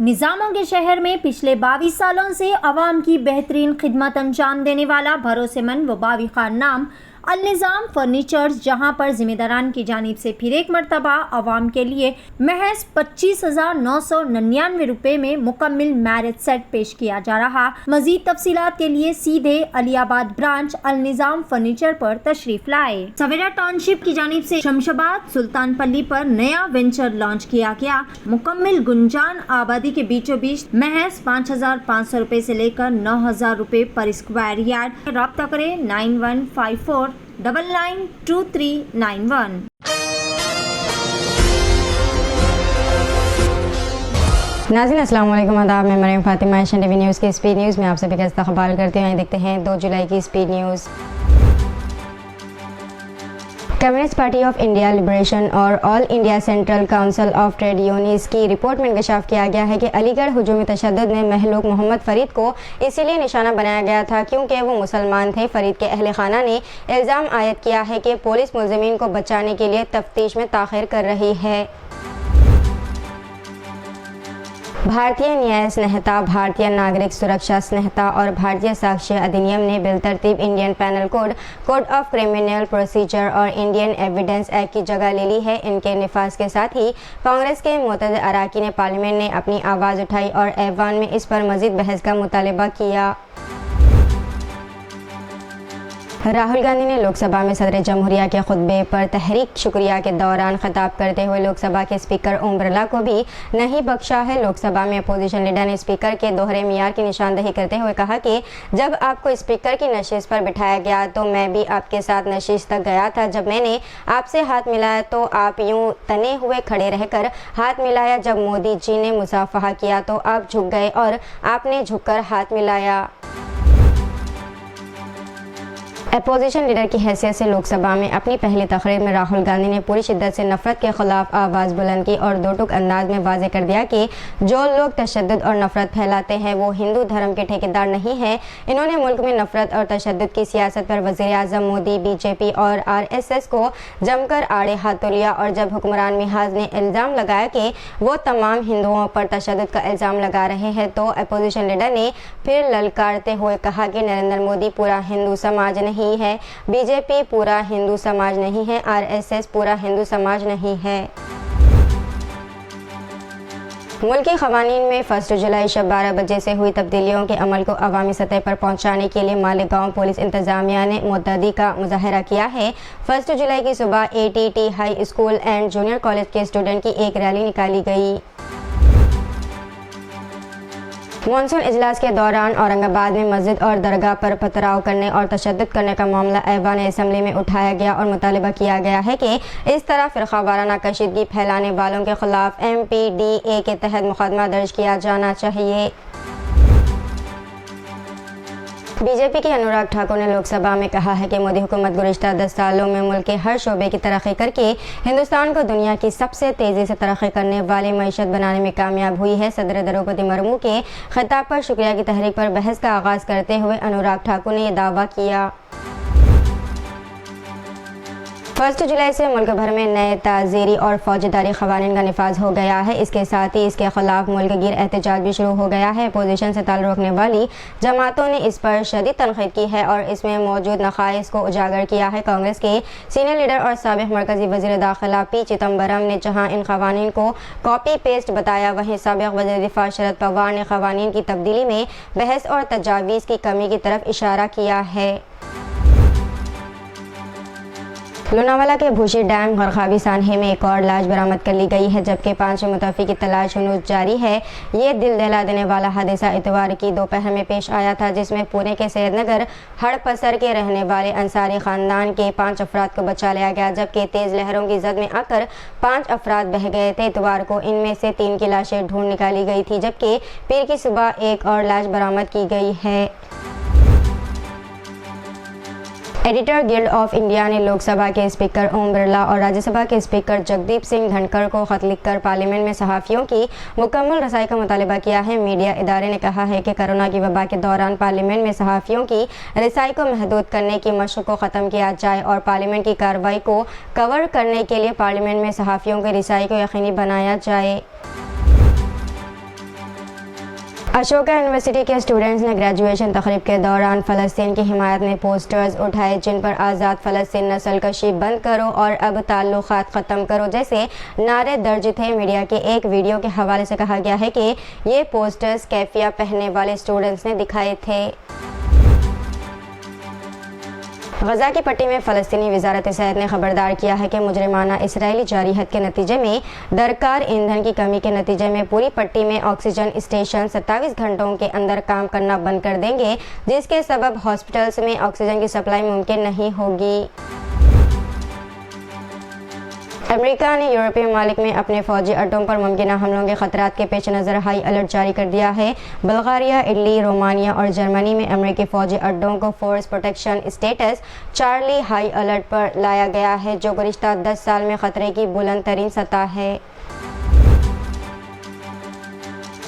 निज़ामों के शहर में पिछले 22 सालों से अवाम की बेहतरीन खिदमत अंजाम देने वाला भरोसेमंद व बाविक़ार नाम अल-निज़ाम फर्नीचर्स, जहां पर ज़िम्मेदारान की जानिब से फिर एक मरतबा अवाम के लिए महज 25,999 रुपये में मुकम्मल मैरिज सेट पेश किया जा रहा। मज़ीद तफसीलात के लिए सीधे अलीआबाद ब्रांच अल-निज़ाम फर्नीचर पर तशरीफ लाए। सवेरा टाउनशिप की जानिब से शमशाबाद सुल्तान पल्ली पर नया वेंचर लॉन्च किया गया। मुकम्मल गुंजान आबादी के बीचों बीच महज 5,500 रुपये से लेकर 9,000 रुपये पर स्क्वायर यार्ड। राब्ता करें 9154 992391। नाज़रीन अस्सलाम वालेकुम, आदाब। मैं Maryam Fatima Asian TV news के स्पीड न्यूज़ में आप सभी का इस्तकबाल करते हैं। देखते हैं 2 जुलाई की speed news. Communist Party of India Liberation और All India Central Council of Trade Unions की रिपोर्ट में इंकशाफ किया गया है कि अलीगढ़ हुजूमी तशद्दुद में महलूक मोहम्मद फरीद को इसीलिए निशाना बनाया गया था क्योंकि वो मुसलमान थे। फरीद के अहल खाना ने इल्ज़ाम आयद किया है कि पुलिस मुलज़िमीन को बचाने के लिए तफ्तीश में ताख़ीर कर रही है। भारतीय न्याय संहिता, भारतीय नागरिक सुरक्षा संहिता और भारतीय साक्ष्य अधिनियम ने बिलतरतीब Indian Penal Code, Code of Criminal Procedure और इंडियन एविडेंस एक्ट की जगह ले ली है। इनके निफाज के साथ ही कांग्रेस के मुतअद्दिद अराकीन पार्लियामेंट ने अपनी आवाज़ उठाई और ऐवान में इस पर मज़ीद बहस का मुतालबा किया। राहुल गांधी ने लोकसभा में सदर जमहूरिया के खुतबे पर तहरीक शुक्रिया के दौरान खिताब करते हुए लोकसभा के स्पीकर ओम बिरला को भी नहीं बख्शा है। लोकसभा में अपोजिशन लीडर ने स्पीकर के दोहरे मियार की निशानदेही करते हुए कहा कि जब आपको स्पीकर की नशिस्त पर बिठाया गया तो मैं भी आपके साथ नशिस्त तक गया था। जब मैंने आपसे हाथ मिलाया तो आप यूं तने हुए खड़े रहकर हाथ मिलाया। जब मोदी जी ने मुसाफहा किया तो आप झुक गए और आपने झुककर हाथ मिलाया। अपोजिशन लीडर की हैसियत से लोकसभा में अपनी पहली तकरीर में राहुल गांधी ने पूरी शिद्दत से नफरत के खिलाफ आवाज़ बुलंद की और दो टुक अंदाज में वाज़ेह कर दिया कि जो लोग तशद्दुद और नफरत फैलाते हैं वो हिंदू धर्म के ठेकेदार नहीं हैं। इन्होंने मुल्क में नफरत और तशद्दुद की सियासत पर वज़ीर आज़म मोदी, बीजेपी और RSS को जमकर आड़े हाथों लिया और जब हुक्मरान मिहाज ने इल्ज़ाम लगाया कि वो तमाम हिंदुओं पर तशद्दुद का इल्ज़ाम लगा रहे हैं तो अपोजिशन लीडर ने फिर ललकारते हुए कहा कि नरेंद्र मोदी पूरा हिंदू समाज नहीं है, बीजेपी पूरा हिंदू समाज नहीं है, RSS पूरा हिंदू समाज नहीं है। मुल्की क़वानीन में 1 जुलाई शब 12 बजे से हुई तब्दीलियों के अमल को अवामी सतह पर पहुँचाने के लिए मालेगांव पुलिस इंतज़ामिया ने मुत्तदी का मुज़ाहरा किया है। 1 जुलाई की सुबह ATT high school and junior college के स्टूडेंट की एक रैली निकाली गई। मानसून इजलास के दौरान औरंगाबाद में मस्जिद और दरगाह पर पथराव करने और तशद्दुद करने का मामला ऐवान असम्बली में उठाया गया और मुतालबा किया गया है कि इस तरह फ़िरक़ा वाराना कशीदगी फैलाने वालों के खिलाफ MPDA के तहत मुकदमा दर्ज किया जाना चाहिए। बीजेपी के अनुराग ठाकुर ने लोकसभा में कहा है कि मोदी हुकूमत गुज़िश्ता 10 सालों में मुल्क के हर शोबे की तरक्की करके हिंदुस्तान को दुनिया की सबसे तेज़ी से तरक्की करने वाली मईशत बनाने में कामयाब हुई है। सदर द्रौपदी मुर्मू के खिताब पर शुक्रिया की तहरीक पर बहस का आगाज़ करते हुए अनुराग ठाकुर ने यह दावा किया। 1 जुलाई से मुल्क भर में नए ताज़ीरी और फौजदारी क़वानीन का निफाज हो गया है। इसके साथ ही इसके खिलाफ मुल्क गिर एहतजाज भी शुरू हो गया है। अपोजिशन से ताल्लुक़ रखने वाली जमातों ने इस पर शदीद तनक़ीद की है और इसमें मौजूद नक़ाइस को उजागर किया है। कांग्रेस के सीनियर लीडर और साबिक़ मरकज़ी वज़ीर दाखिला P चिदम्बरम ने जहाँ इन क़वानीन को कॉपी पेस्ट बताया, वहीं साबिक़ वज़ीर दिफ़ा शरद पवार ने क़वानीन की तब्दीली में बहस और तजावीज़ की कमी की तरफ इशारा किया है। लोनावाला के भूशी डैम गरकावी सानहे में एक और लाश बरामद कर ली गई है, जबकि 5 मुतवफ़ी की तलाश हनूज़ जारी है। ये दिल दहला देने वाला हादसा इतवार की दोपहर में पेश आया था, जिसमें पुणे के सैयदनगर हड़पसर के रहने वाले अंसारी ख़ानदान के 5 अफराद को बचा लिया गया, जबकि तेज़ लहरों की जद में आकर 5 अफराद बह गए थे। इतवार को इनमें से 3 की लाशें ढूंढ निकाली गई थी, जबकि पीर की सुबह एक और लाश बरामद की गई है। एडिटर गिल्ड ऑफ इंडिया ने लोकसभा के स्पीकर ओम बिरला और राज्यसभा के स्पीकर जगदीप सिंह धनखड़ को खत लिखकर पार्लियामेंट में सहाफ़ियों की मुकम्मल रसाई का मुतालबा किया है। मीडिया इदारे ने कहा है कि कोरोना की वबा के दौरान पार्लियामेंट में सहाफ़ियों की रसाई को महदूद करने की मशक़ को ख़त्म किया जाए और पार्लियामेंट की कार्रवाई को कवर करने के लिए पार्लियामेंट में सहाफ़ियों की रसाई को यकीनी बनाया जाए। अशोका यूनिवर्सिटी के स्टूडेंट्स ने ग्रेजुएशन तकरीब के दौरान फ़लस्तीन की हिमायत में पोस्टर्स उठाए जिन पर आज़ाद फ़लस्तीन, नस्ल कशी बंद करो और अब ताल्लुकात ख़त्म करो जैसे नारे दर्ज थे। मीडिया के एक वीडियो के हवाले से कहा गया है कि ये पोस्टर्स कैफिया पहनने वाले स्टूडेंट्स ने दिखाए थे। गजा की पट्टी में फ़लस्तीनी वज़ारत सेहत ने खबरदार किया है कि मुजरिमाना इसराइली जारहियत के नतीजे में दरकार ईंधन की कमी के नतीजे में पूरी पट्टी में ऑक्सीजन स्टेशन 27 घंटों के अंदर काम करना बंद कर देंगे, जिसके सबब हॉस्पिटल्स में ऑक्सीजन की सप्लाई मुमकिन नहीं होगी। अमेरिका ने यूरोपीय ममालिक में अपने फौजी अड्डों पर मुमकिना हमलों के खतरात के पेश नज़र हाई अलर्ट जारी कर दिया है। बल्गारिया, इटली, रोमानिया और जर्मनी में अमेरिकी फौजी अड्डों को force protection status Charlie high alert पर लाया गया है, जो गुज़िश्ता 10 साल में खतरे की बुलंद तरीन सतह है।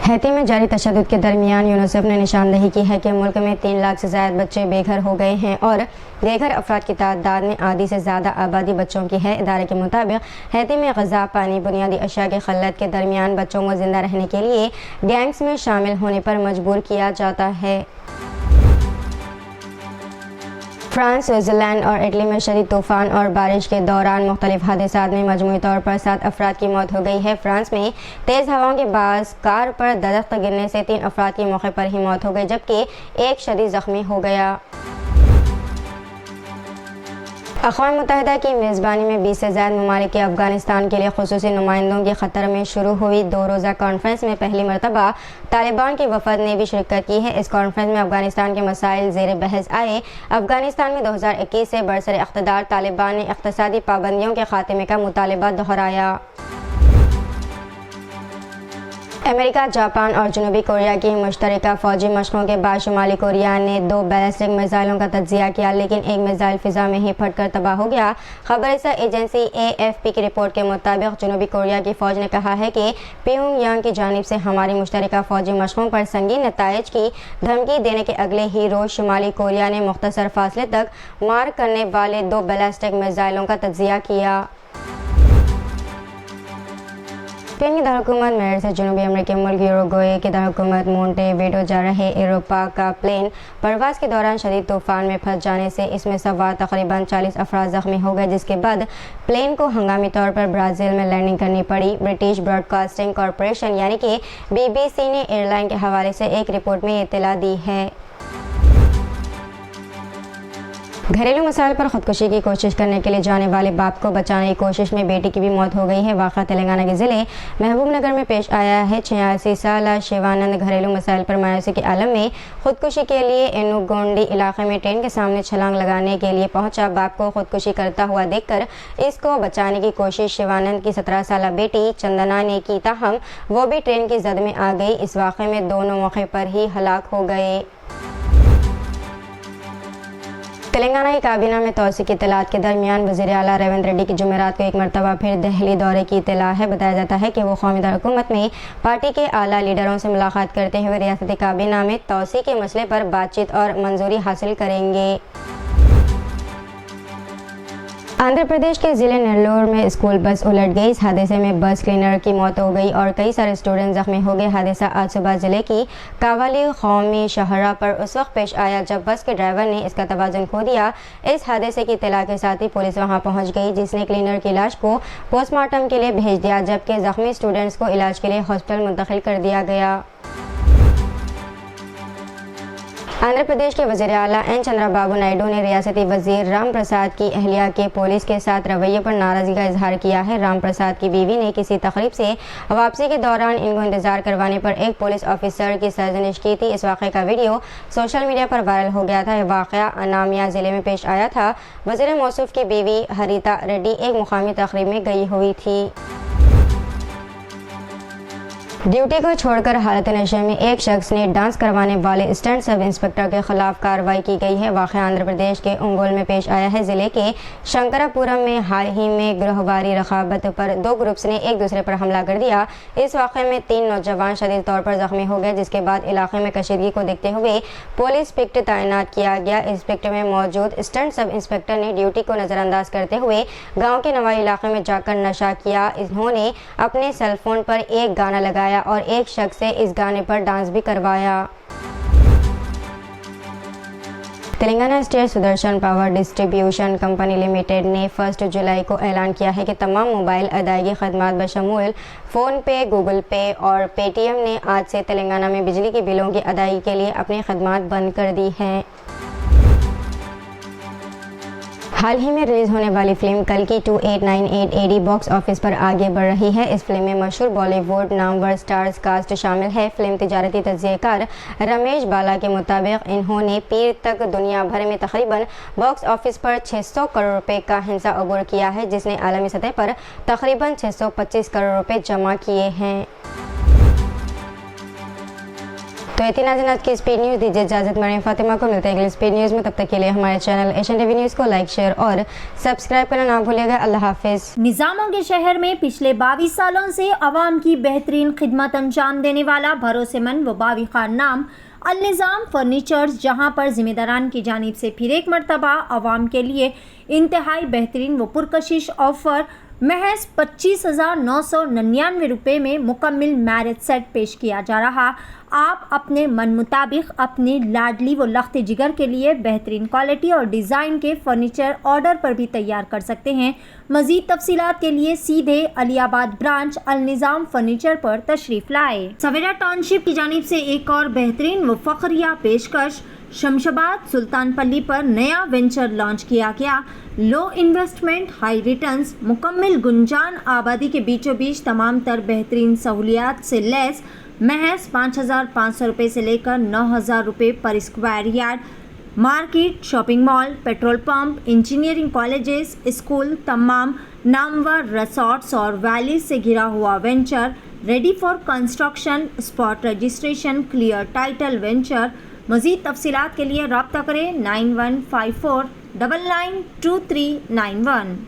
हैती में जारी तशद्दुद के दरमियान यूनिसेफ ने निशानदही की है कि मुल्क में 3 लाख से ज़्यादा बच्चे बेघर हो गए हैं और बेघर अफराद की तादाद में आधी से ज़्यादा आबादी बच्चों की है। इदारे के मुताबिक हैती में ग़िज़ा, पानी, बुनियादी अशिया की क़िल्लत के दरमियान बच्चों को ज़िंदा रहने के लिए गैंग्स में शामिल होने पर मजबूर किया जाता है। फ्रांस, स्विट्ज़रलैंड और इटली में शदीद तूफ़ान और बारिश के दौरान मुख्तलिफ हादसात में मजमूई तौर पर 7 अफराद की मौत हो गई है। फ्रांस में तेज़ हवाओं के बाज़ कार पर दरख्त गिरने से 3 अफराद की मौके पर ही मौत हो गई जबकि एक शदीद ज़ख्मी हो गया। अक़वाम मुत्तहिदा की मेज़बानी में 20 से ज़्यादा ममालिक के अफ़गानिस्तान के लिए ख़ुसूसी नुमाइंदों की क़तर में शुरू हुई 2 रोज़ा कॉन्फ्रेंस में पहली मरतबा तालिबान की वफ़द ने भी शिरकत की है। इस कॉन्फ्रेंस में अफ़गानिस्तान के मसाइल ज़ेर बहस आए। अफ़गानिस्तान में 2021 से बरसर इक़्तिदार तालिबान ने इक़्तिसादी पाबंदियों के ख़ात्मे का मुतालबा दोहराया। अमेरिका, जापान और जनूबी कोरिया की मुश्तरका फ़ौजी मशक़ों के बाद शुमाली कोरिया ने 2 बैलिस्टिक मिसाइलों का तज्ज़िया किया, लेकिन एक मिसाइल फ़िज़ा में ही फटकर तबाह हो गया। खबररसा एजेंसी AFP की रिपोर्ट के मुताबिक जनूबी कोरिया की फ़ौज ने कहा है कि प्योंगयांग की जानिब से हमारी मुश्तरका फ़ौजी मशक़ों पर संगीन नताइज की धमकी देने के अगले ही रोज़ शुमाली कोरिया ने मुख्तसर फासले तक मार करने वाले 2 बैलिस्टिक मिसाइलों का तज्ज़िया किया। स्पेन की दारकूमत मेयर से जनूबी अमेरिकी मुल्क यूरुग्वे की दारकूमत मोंटेविडो जा रहे एरोपा का प्लेन परवाज़ के दौरान शदीद तूफ़ान में फंस जाने से इसमें सवार तकरीबन 40 अफराद ज़ख्मी हो गए, जिसके बाद प्लेन को हंगामी तौर पर ब्राज़ील में लैंडिंग करनी पड़ी। ब्रिटिश ब्रॉडकास्टिंग कॉरपोरेशन यानी कि BBC ने एयरलाइन के हवाले से एक रिपोर्ट में इत्तला दी है। घरेलू मसाइल पर खुदकुशी की कोशिश करने के लिए जाने वाले बाप को बचाने की कोशिश में बेटी की भी मौत हो गई है। वाक़ा तेलंगाना के ज़िले महबूबनगर में पेश आया है। 86 साला शिवानंद घरेलू मसाइल पर मायूसी के आलम में खुदकुशी के लिए एनुगोंडी इलाके में ट्रेन के सामने छलांग लगाने के लिए पहुंचा। बाप को खुदकुशी करता हुआ देखकर इसको बचाने की कोशिश शिवानंद की 17 साला बेटी चंदना ने की, ताहम वो भी ट्रेन की जद में आ गई। इस वाक़े में दोनों मौके पर ही हलाक हो गए। तेलंगाना की काबीना में तोसी की इत्तलात के दरमियान वज़ीर आला रेवंत रेड्डी की जुमेरात को एक मरतबा फिर दिल्ली दौरे की इत्तला है। बताया जाता है कि वो कौमी हुकूमत में पार्टी के आला लीडरों से मुलाकात करते हुए रियासती काबीना में तोसी के मसले पर बातचीत और मंजूरी हासिल करेंगे। आंध्र प्रदेश के ज़िले नेल्लोर में स्कूल बस उलट गई। इस हादसे में बस क्लीनर की मौत हो गई और कई सारे स्टूडेंट जख्मी हो गए। हादसा आज सुबह ज़िले की कावाली कौमी शहरा पर उस वक्त पेश आया जब बस के ड्राइवर ने इसका तवाज़ुन खो दिया। इस हादसे की इत्तला के साथ ही पुलिस वहां पहुंच गई, जिसने क्लीनर की लाश को पोस्टमार्टम के लिए भेज दिया, जबकि जख्मी स्टूडेंट्स को इलाज के लिए हॉस्पिटल मुंतकिल कर दिया गया। आंध्र प्रदेश के वज़ीर आला एन चंद्रबाबू नायडू ने रियासती वज़ीर राम प्रसाद की अहलिया के पुलिस के साथ रवैये पर नाराज़गी का इजहार किया है। राम प्रसाद की बीवी ने किसी तकरीब से वापसी के दौरान इनको इंतजार करवाने पर एक पुलिस ऑफिसर की सरजनिश की थी। इस वाक़े का वीडियो सोशल मीडिया पर वायरल हो गया था। यह वाक़या अनामिया ज़िले में पेश आया था। वज़ीर मौसूफ की बीवी हरिता रेड्डी एक मुकामी तकरीब में गई हुई थी। ड्यूटी को छोड़कर हालत नशे में एक शख्स ने डांस करवाने वाले असिस्टेंट सब इंस्पेक्टर के खिलाफ कार्रवाई की गई है। वाक़या आंध्र प्रदेश के ओंगोल में पेश आया है। ज़िले के शंकरापुरम में हाल ही में गिरोहवारी रखाबत पर 2 ग्रुप्स ने एक दूसरे पर हमला कर दिया। इस वाक़े में 3 नौजवान शदीद तौर पर ज़ख्मी हो गए, जिसके बाद इलाके में कशीदगी को देखते हुए पुलिस पिक्ट तैनात किया गया। इस पिक्ट में मौजूद असिस्टेंट सब इंस्पेक्टर ने ड्यूटी को नज़रअंदाज करते हुए गाँव के नवाई इलाके में जाकर नशा किया। इन्होंने अपने सेलफोन पर एक गाना लगाया کروایا اور ایک شخص سے اس گانے پر ڈانس بھی کروایا۔ Telangana state Sudarshan power distribution company limited نے 1 جولائی کو اعلان کیا ہے کہ تمام موبائل ادائیگی خدمات بشمول فون پے، گوگل پے اور پے ٹی ایم نے آج سے تلنگانہ میں بجلی کے بلوں کی ادائیگی کے لیے اپنی خدمات بند کر دی ہیں۔ حال ہی میں ریلیز ہونے والی فلم کلکی 2898 AD باکس آفس پر آگے بڑھ رہی ہے۔ اس فلم میں مشہور بالی ووڈ نامور سٹارز کاسٹ شامل ہے۔ فلم تجارتی تجزیہ کار رمیش بالا کے مطابق انہوں نے پیر تک دنیا بھر میں تقریباً باکس آفس پر 600 کروڑ روپے کا حصہ عبور کیا ہے، جس نے عالمی سطح پر تقریباً 625 کروڑ روپے جمع کیے ہیں۔ تو اتنی ناظرین آج کی اسپیڈ نیوز، دیجیے اجازت، مریم فاطمہ کو ملتے ہیں اگلی اسپیڈ نیوز میں۔ تب تک کے لیے ہمارے channel Asian T V news کو لائک، شیئر اور سبسکرائب کرنا نہ بھولیے گا۔ اللہ حافظ۔ نظاموں کے شہر میں پچھلے 22 سالوں سے عوام کی بہترین خدمت انجام دینے والا بھروسے مند و باوقار نام النظام فرنیچرز، جہاں پر ذمہ داران کی جانب سے پھر ایک مرتبہ عوام کے لیے انتہائی بہترین و پرکشش آفر محض 25,999 روپے میں مکمل میرج سیٹ پیش کیا جا رہا۔ آپ اپنے من مطابق اپنی لاڈلی و لخت جگر کے لیے بہترین کوالٹی اور ڈیزائن کے فرنیچر آرڈر پر بھی تیار کر سکتے ہیں۔ مزید تفصیلات کے لیے سیدھے علی آباد برانچ النظام فرنیچر پر تشریف لائے۔ سویرا ٹاؤن شپ کی جانب سے ایک اور بہترین و فخریہ پیشکش، شمشاباد سلطان پلی پر نیا وینچر لانچ کیا گیا۔ لو انویسٹمنٹ ہائی ریٹرنز، مکمل گنجان آبادی کے بیچوں بیچ تمام تر بہترین سہولیات سے لیس، محض 5,500 روپے سے لے کر 9,000 روپے پر square yard. Market, shopping mall, petrol pump, engineering colleges, school, تمام نامور ریسارٹس اور ویلیز سے گھرا ہوا venture, ready for construction, spot registration, clear title venture. مزید تفصیلات کے لیے رابطہ کریں 9154992391۔